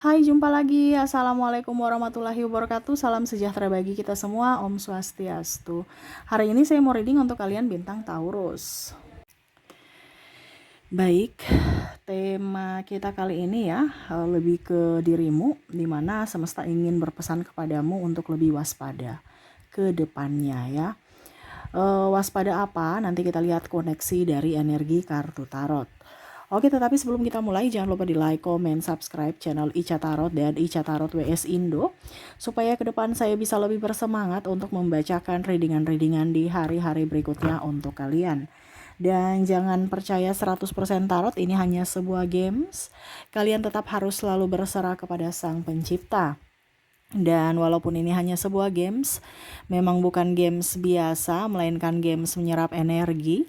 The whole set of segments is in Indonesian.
Hai, jumpa lagi. Assalamualaikum warahmatullahi wabarakatuh. Salam sejahtera bagi kita semua. Om Swastiastu. Hari ini saya mau reading untuk kalian bintang Taurus. Baik, tema kita kali ini ya lebih ke dirimu, dimana semesta ingin berpesan kepadamu untuk lebih waspada ke depannya ya. Waspada apa? Nanti kita lihat koneksi dari energi kartu tarot. Oke, tetapi sebelum kita mulai, jangan lupa di like, comment, subscribe channel Ica Tarot dan Ica Tarot WS Indo, supaya ke depan saya bisa lebih bersemangat untuk membacakan readingan-readingan di hari-hari berikutnya untuk kalian. Dan jangan percaya 100% tarot ini hanya sebuah games. Kalian tetap harus selalu berserah kepada Sang Pencipta. Dan walaupun ini hanya sebuah games, memang bukan games biasa, melainkan games menyerap energi.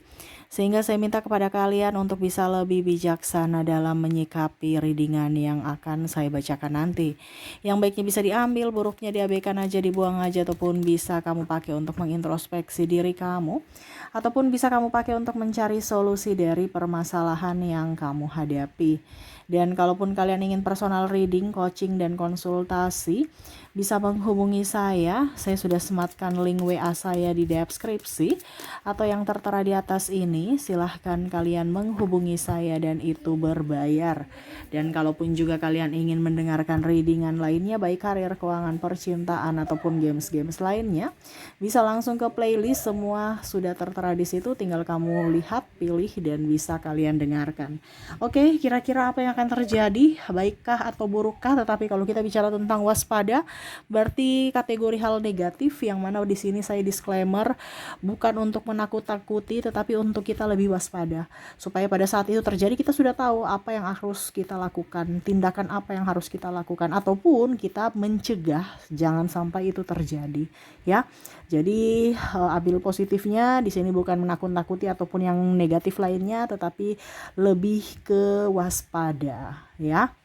Sehingga saya minta kepada kalian untuk bisa lebih bijaksana dalam menyikapi readingan yang akan saya bacakan nanti. Yang baiknya bisa diambil, buruknya diabaikan aja, dibuang aja, ataupun bisa kamu pakai untuk mengintrospeksi diri kamu. Ataupun bisa kamu pakai untuk mencari solusi dari permasalahan yang kamu hadapi. Dan kalaupun kalian ingin personal reading, coaching, dan konsultasi, bisa menghubungi saya. Saya sudah sematkan link WA saya di deskripsi atau yang tertera di atas ini. Silahkan kalian menghubungi saya dan itu berbayar. Dan kalaupun juga kalian ingin mendengarkan readingan lainnya, baik karir, keuangan, percintaan, ataupun games-games lainnya, bisa langsung ke playlist. Semua sudah tertera di situ, tinggal kamu lihat, pilih, dan bisa kalian dengarkan. Oke, kira-kira apa yang akan terjadi, baikkah atau burukkah? Tetapi kalau kita bicara tentang waspada, berarti kategori hal negatif, yang mana di sini saya disclaimer bukan untuk menakut-takuti, tetapi untuk kita lebih waspada, supaya pada saat itu terjadi kita sudah tahu apa yang harus kita lakukan, tindakan apa yang harus kita lakukan, ataupun kita mencegah jangan sampai itu terjadi ya. Jadi ambil positifnya, di sini bukan menakut-takuti ataupun yang negatif lainnya, tetapi lebih ke waspada ya.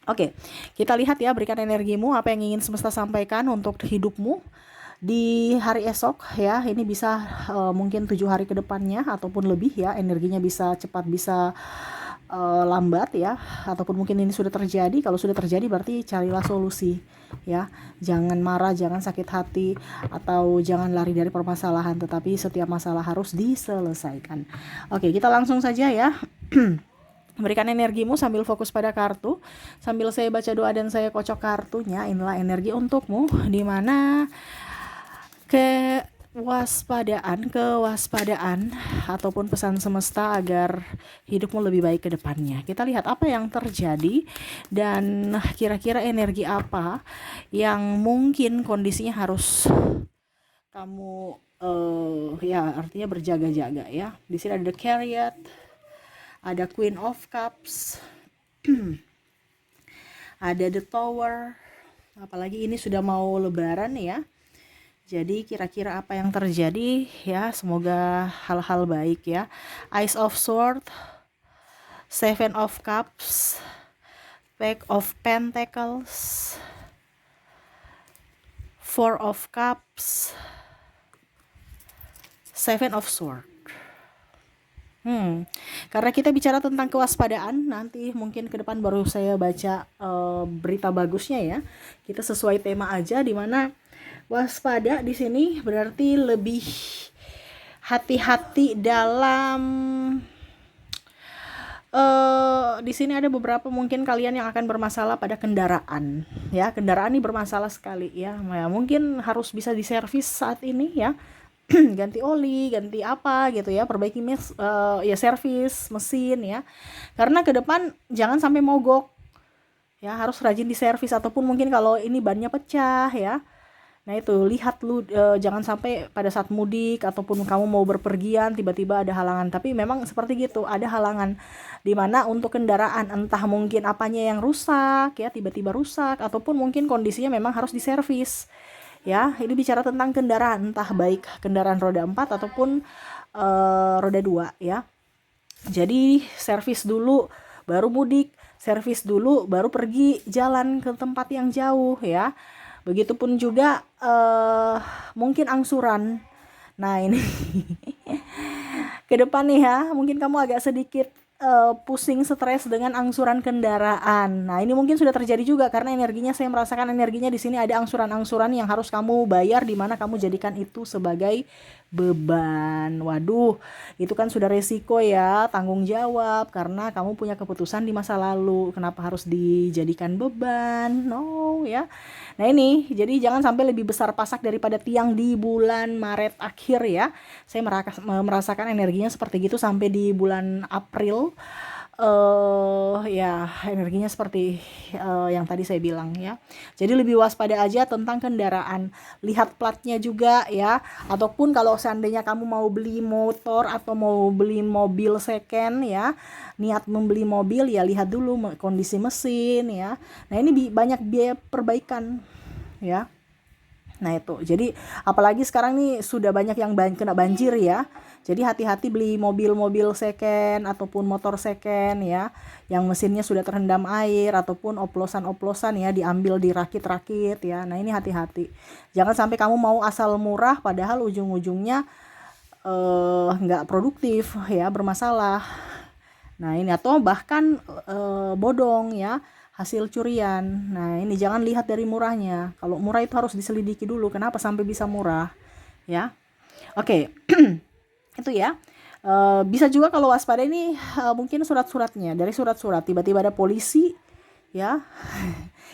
Oke, kita lihat ya, berikan energimu, apa yang ingin semesta sampaikan untuk hidupmu di hari esok ya. Ini bisa mungkin 7 hari ke depannya ataupun lebih ya, energinya bisa cepat, bisa lambat ya, ataupun mungkin ini sudah terjadi. Kalau sudah terjadi berarti carilah solusi ya. Jangan marah, jangan sakit hati, atau jangan lari dari permasalahan, tetapi setiap masalah harus diselesaikan. Oke, kita langsung saja ya. Berikan energimu sambil fokus pada kartu, sambil saya baca doa dan saya kocok kartunya. Inilah energi untukmu, di mana kewaspadaan ataupun pesan semesta agar hidupmu lebih baik ke depannya. Kita lihat apa yang terjadi dan kira-kira energi apa yang mungkin kondisinya harus kamu ya, artinya berjaga-jaga ya. Di sini ada The Chariot, ada Queen of Cups, ada The Tower. Apalagi ini sudah mau lebaran ya. Jadi kira-kira apa yang terjadi ya, semoga hal-hal baik ya. Ace of Swords, Seven of Cups, Pack of Pentacles, Four of Cups, Seven of Swords. Karena kita bicara tentang kewaspadaan, nanti mungkin ke depan baru saya baca berita bagusnya ya. Kita sesuai tema aja, di mana waspada di sini berarti lebih hati-hati dalam di sini ada beberapa mungkin kalian yang akan bermasalah pada kendaraan ya. Kendaraan ini bermasalah sekali ya. Mungkin harus bisa diservis saat ini ya. Ganti oli, ganti apa gitu ya, perbaiki ya, servis mesin ya. Karena ke depan jangan sampai mogok ya, harus rajin diservis, ataupun mungkin kalau ini bannya pecah ya. Nah itu lihat lu, jangan sampai pada saat mudik ataupun kamu mau berpergian tiba-tiba ada halangan. Tapi memang seperti gitu, ada halangan dimana untuk kendaraan, entah mungkin apanya yang rusak ya, tiba-tiba rusak, ataupun mungkin kondisinya memang harus diservis ya. Ini bicara tentang kendaraan, entah baik kendaraan roda 4 ataupun roda 2 ya. Jadi servis dulu baru mudik, servis dulu baru pergi jalan ke tempat yang jauh ya. Begitupun juga mungkin angsuran. Nah ini ke depan nih ya, mungkin kamu agak sedikit pusing, stres dengan angsuran kendaraan. Nah, ini mungkin sudah terjadi juga karena energinya, saya merasakan energinya di sini ada angsuran-angsuran yang harus kamu bayar, di mana kamu jadikan itu sebagai beban. Waduh, itu kan sudah resiko ya, tanggung jawab karena kamu punya keputusan di masa lalu. Kenapa harus dijadikan beban? No ya. Nah, ini jadi jangan sampai lebih besar pasak daripada tiang di bulan Maret akhir ya. Saya merasakan energinya seperti gitu sampai di bulan April. Ya energinya seperti yang tadi saya bilang ya. Jadi lebih waspada aja tentang kendaraan. Lihat platnya juga ya. Ataupun kalau seandainya kamu mau beli motor atau mau beli mobil second ya, niat membeli mobil ya lihat dulu kondisi mesin ya. Nah, ini banyak biaya perbaikan ya. Nah, itu. Jadi apalagi sekarang nih sudah banyak yang kena banjir ya. Jadi hati-hati beli mobil-mobil second ataupun motor second ya, yang mesinnya sudah terendam air ataupun oplosan-oplosan ya, diambil dirakit-rakit ya. Nah, ini hati-hati. Jangan sampai kamu mau asal murah padahal ujung-ujungnya nggak produktif ya, bermasalah. Nah, ini atau bahkan bodong ya, hasil curian. Nah, ini jangan lihat dari murahnya. Kalau murah itu harus diselidiki dulu kenapa sampai bisa murah ya. Oke. Itu ya. Bisa juga kalau waspada ini mungkin surat-suratnya, dari surat-surat tiba-tiba ada polisi ya.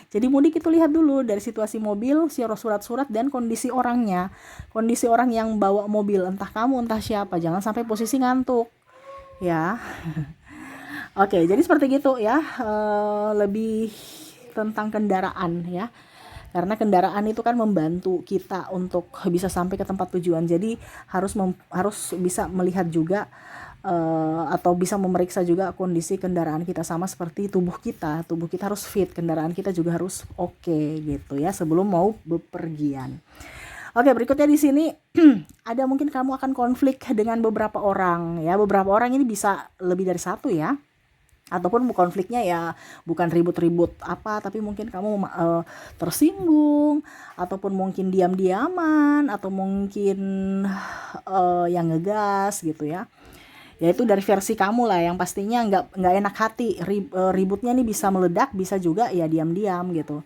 Jadi mudik itu lihat dulu dari situasi mobil, surat-surat dan kondisi orangnya. Kondisi orang yang bawa mobil, entah kamu entah siapa, jangan sampai posisi ngantuk ya. Oke, jadi seperti gitu ya. Lebih tentang kendaraan ya. Karena kendaraan itu kan membantu kita untuk bisa sampai ke tempat tujuan. Jadi harus bisa melihat juga atau bisa memeriksa juga kondisi kendaraan kita, sama seperti tubuh kita. Tubuh kita harus fit, kendaraan kita juga harus oke gitu ya sebelum mau bepergian. Oke, berikutnya di sini ada mungkin kamu akan konflik dengan beberapa orang ya. Beberapa orang ini bisa lebih dari satu ya. Ataupun konfliknya ya bukan ribut-ribut apa, tapi mungkin kamu tersinggung, ataupun mungkin diam-diaman, atau mungkin yang ngegas gitu ya. Ya itu dari versi kamu lah, yang pastinya nggak enak hati. Ributnya nih bisa meledak, bisa juga ya diam-diam gitu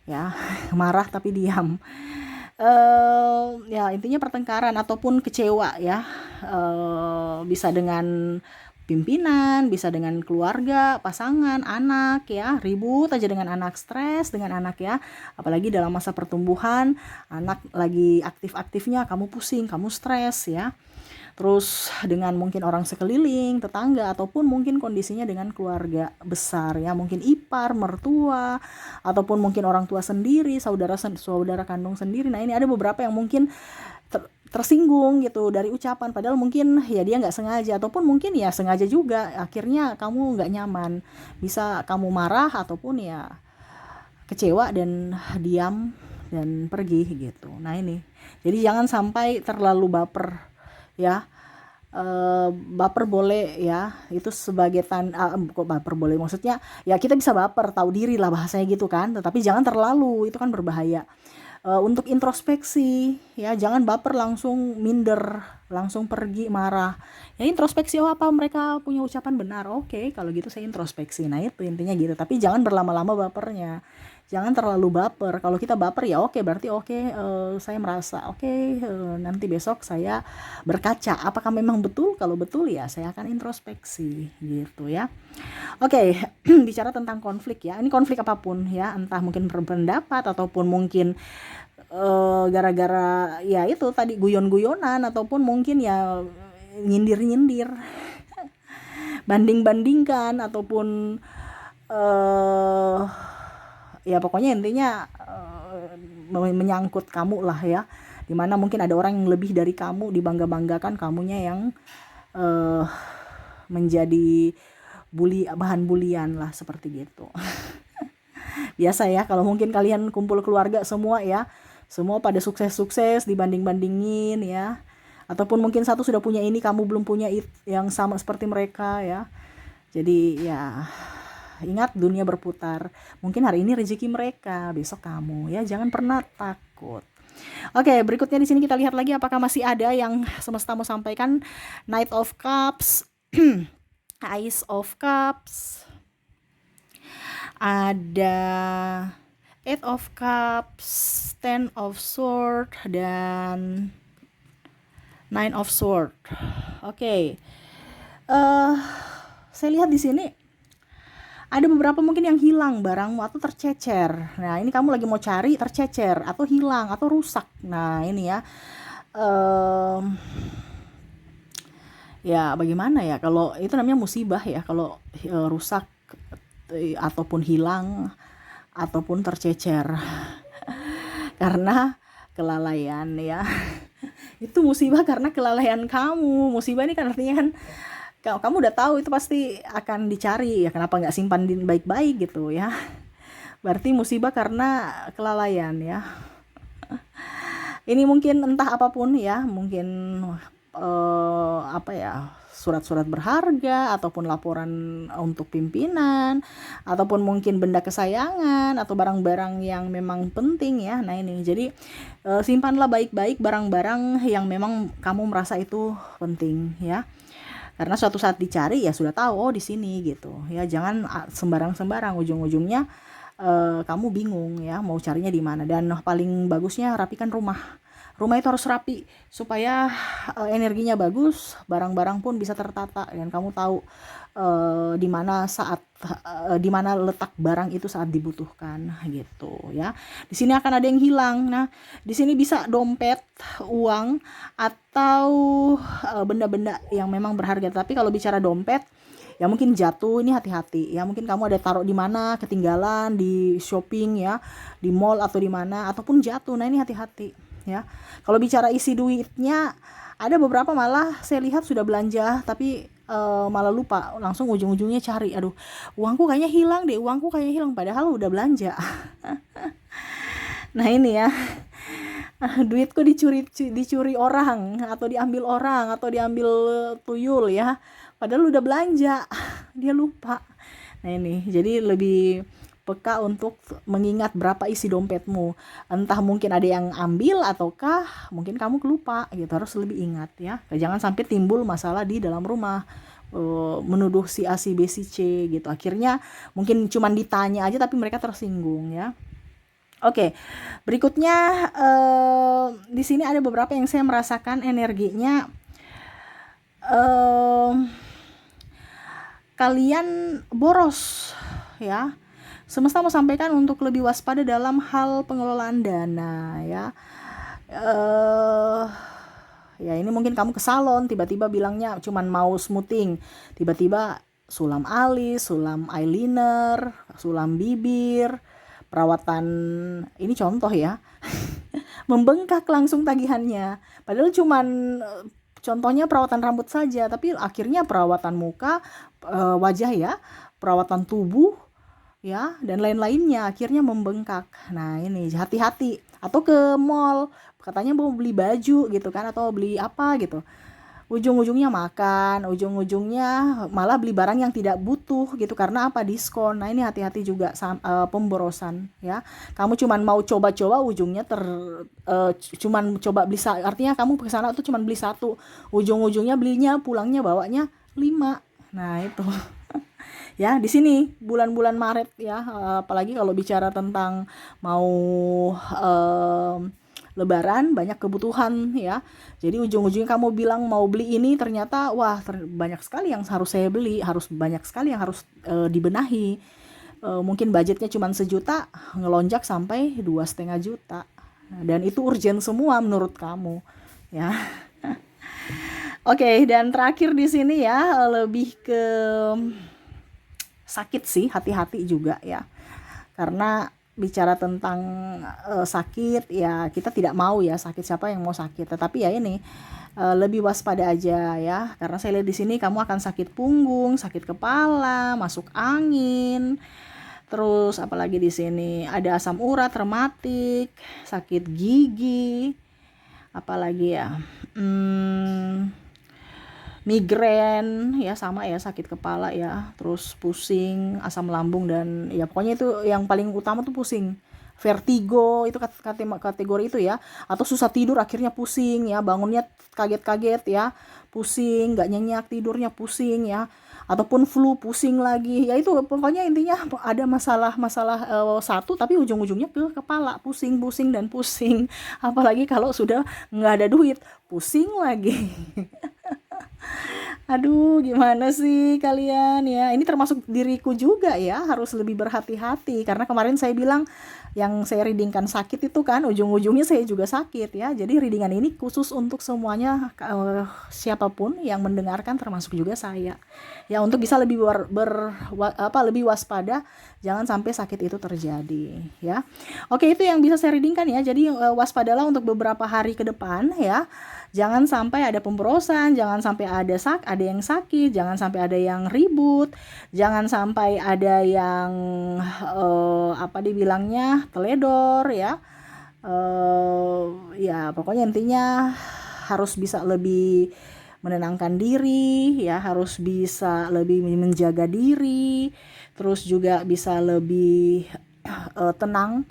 ya. Marah tapi diam. Ya intinya pertengkaran ataupun kecewa ya. Bisa dengan pimpinan, bisa dengan keluarga, pasangan, anak ya, ribut aja dengan anak, stres dengan anak ya. Apalagi dalam masa pertumbuhan, anak lagi aktif-aktifnya, kamu pusing, kamu stres ya. Terus dengan mungkin orang sekeliling, tetangga, ataupun mungkin kondisinya dengan keluarga besar ya, mungkin ipar, mertua, ataupun mungkin orang tua sendiri, saudara kandung sendiri. Nah, ini ada beberapa yang mungkin tersinggung gitu dari ucapan, padahal mungkin ya dia nggak sengaja, ataupun mungkin ya sengaja juga, akhirnya kamu nggak nyaman, bisa kamu marah ataupun ya kecewa dan diam dan pergi gitu. Nah, ini jadi jangan sampai terlalu baper ya. Baper boleh ya, itu sebagai kok baper boleh, maksudnya ya kita bisa baper, tahu diri lah bahasanya gitu kan, tetapi jangan terlalu, itu kan berbahaya. Untuk introspeksi ya, jangan baper langsung minder, langsung pergi marah ya. Introspeksi, oh apa mereka punya ucapan benar, oke, kalau gitu saya introspeksi. Nah, itu intinya gitu, tapi jangan berlama-lama bapernya, jangan terlalu baper. Kalau kita baper ya oke, berarti saya merasa nanti besok saya berkaca apakah memang betul. Kalau betul ya saya akan introspeksi gitu ya. Oke. Bicara tentang konflik ya, ini konflik apapun ya, entah mungkin berpendapat ataupun mungkin gara-gara ya itu tadi guyon-guyonan, ataupun mungkin ya nyindir-nyindir, banding-bandingkan, ataupun ya pokoknya intinya menyangkut kamu lah ya, dimana mungkin ada orang yang lebih dari kamu, dibangga-banggakan, kamunya yang menjadi bahan bulian lah, seperti gitu. Biasa ya kalau mungkin kalian kumpul keluarga semua ya, semua pada sukses-sukses, dibanding-bandingin ya, ataupun mungkin satu sudah punya ini, kamu belum punya yang sama seperti mereka ya. Jadi ya ingat, dunia berputar, mungkin hari ini rezeki mereka, besok kamu ya, jangan pernah takut. Oke, berikutnya di sini kita lihat lagi apakah masih ada yang semesta mau sampaikan. Knight of Cups. Ace of Cups, ada Eight of Cups, Ten of Sword, dan Nine of Sword. Oke. Saya lihat di sini ada beberapa mungkin yang hilang barangmu atau tercecer. Nah, ini kamu lagi mau cari, tercecer atau hilang atau rusak. Nah, ini ya. Ya bagaimana ya, kalau itu namanya musibah ya, kalau rusak ataupun hilang ataupun tercecer karena kelalaian ya. Itu musibah karena kelalaian kamu. Musibah ini kan artinya kan kamu udah tahu itu pasti akan dicari ya, kenapa nggak simpan baik-baik gitu ya. Berarti musibah karena kelalaian ya. Ini mungkin entah apapun ya, mungkin apa ya, surat-surat berharga ataupun laporan untuk pimpinan ataupun mungkin benda kesayangan atau barang-barang yang memang penting ya. Nah ini jadi simpanlah baik-baik barang-barang yang memang kamu merasa itu penting ya, karena suatu saat dicari ya sudah tahu oh di sini gitu ya. Jangan sembarang-sembarang, ujung-ujungnya kamu bingung ya mau carinya di mana. Dan paling bagusnya rapikan rumah itu harus rapi supaya energinya bagus, barang-barang pun bisa tertata dan kamu tahu di mana letak barang itu saat dibutuhkan gitu ya. Di sini akan ada yang hilang. Nah, di sini bisa dompet, uang atau benda-benda yang memang berharga. Tapi kalau bicara dompet ya mungkin jatuh, ini hati-hati ya. Mungkin kamu ada taruh di mana, ketinggalan di shopping ya, di mall atau di mana, ataupun jatuh. Nah ini hati-hati ya. Kalau bicara isi duitnya, ada beberapa malah saya lihat sudah belanja tapi malah lupa, langsung ujung-ujungnya cari, aduh uangku kayaknya hilang padahal udah belanja. Nah ini ya, duitku dicuri orang atau diambil orang atau diambil tuyul ya, padahal udah belanja. Dia lupa. Nah ini jadi lebih peka untuk mengingat berapa isi dompetmu. Entah mungkin ada yang ambil ataukah mungkin kamu kelupa gitu, harus lebih ingat ya. Jangan sampai timbul masalah di dalam rumah, menuduh si A, si B, si C gitu. Akhirnya mungkin cuman ditanya aja tapi mereka tersinggung ya. Oke, berikutnya di sini ada beberapa yang saya merasakan energinya kalian boros ya. Semesta mau sampaikan untuk lebih waspada dalam hal pengelolaan dana ya. Ya ini mungkin kamu ke salon tiba-tiba bilangnya cuman mau smoothing, tiba-tiba sulam alis, sulam eyeliner, sulam bibir, perawatan, ini contoh ya. Membengkak langsung tagihannya. Padahal cuman contohnya perawatan rambut saja, tapi akhirnya perawatan muka, wajah ya, perawatan tubuh ya, dan lain-lainnya akhirnya membengkak. Nah ini hati-hati. Atau ke mall katanya mau beli baju gitu kan, atau beli apa gitu, ujung-ujungnya makan, ujung-ujungnya malah beli barang yang tidak butuh gitu karena apa, diskon. Nah ini hati-hati juga pemborosan ya. Kamu cuman mau coba-coba, ujungnya cuman coba beli, artinya kamu ke sana tuh cuman beli satu, ujung-ujungnya belinya pulangnya bawanya 5. Nah itu ya di sini bulan-bulan Maret ya, apalagi kalau bicara tentang mau Lebaran, banyak kebutuhan ya. Jadi ujung-ujungnya kamu bilang mau beli ini, ternyata wah banyak sekali yang harus saya beli, harus banyak sekali yang harus dibenahi. Mungkin budgetnya cuma 1 juta, ngelonjak sampai 2,5 juta. Dan itu urgent semua menurut kamu ya. Oke, dan terakhir di sini ya, lebih ke sakit sih, hati-hati juga ya. Karena bicara tentang sakit ya, kita tidak mau ya sakit, siapa yang mau sakit. Tetapi ya ini lebih waspada aja ya, karena saya lihat di sini kamu akan sakit punggung, sakit kepala, masuk angin. Terus apalagi di sini ada asam urat, rematik, sakit gigi, apalagi ya, migrain ya, sama ya, sakit kepala ya, terus pusing, asam lambung, dan ya pokoknya itu yang paling utama tuh pusing. Vertigo itu kategori itu ya, atau susah tidur akhirnya pusing ya, bangunnya kaget-kaget ya, pusing, nggak nyenyak, tidurnya pusing ya, ataupun flu, pusing lagi, ya itu pokoknya intinya ada masalah-masalah satu tapi ujung-ujungnya ke kepala, pusing-pusing dan pusing. Apalagi kalau sudah nggak ada duit, pusing lagi. Aduh, gimana sih kalian ya? Ini termasuk diriku juga ya, harus lebih berhati-hati. Karena kemarin saya bilang yang saya readingkan sakit itu kan, ujung-ujungnya saya juga sakit ya. Jadi readingan ini khusus untuk semuanya, siapapun yang mendengarkan termasuk juga saya. Ya untuk bisa lebih lebih waspada, jangan sampai sakit itu terjadi ya. Oke, itu yang bisa saya readingkan ya. Jadi waspadalah untuk beberapa hari ke depan ya. Jangan sampai ada pemborosan, jangan sampai ada yang sakit, jangan sampai ada yang ribut, jangan sampai ada yang apa dibilangnya teledor ya. Ya pokoknya intinya harus bisa lebih menenangkan diri ya, harus bisa lebih menjaga diri, terus juga bisa lebih tenang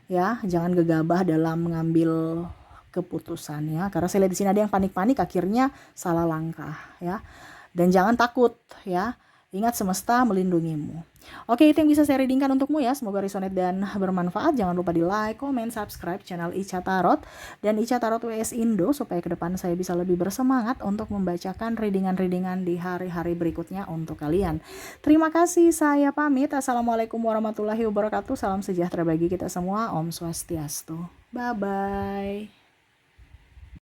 ya, jangan gegabah dalam mengambil keputusan ya, karena saya lihat di sini ada yang panik-panik akhirnya salah langkah ya. Dan jangan takut ya, ingat semesta melindungimu. Oke, itu yang bisa saya readingkan untukmu ya, semoga resonate dan bermanfaat. Jangan lupa di like, comment, subscribe channel Ica Tarot dan Ica Tarot WS Indo supaya ke depan saya bisa lebih bersemangat untuk membacakan readingan-readingan di hari-hari berikutnya untuk kalian. Terima kasih, saya pamit. Assalamualaikum warahmatullahi wabarakatuh. Salam sejahtera bagi kita semua. Om Swastiastu. Bye bye.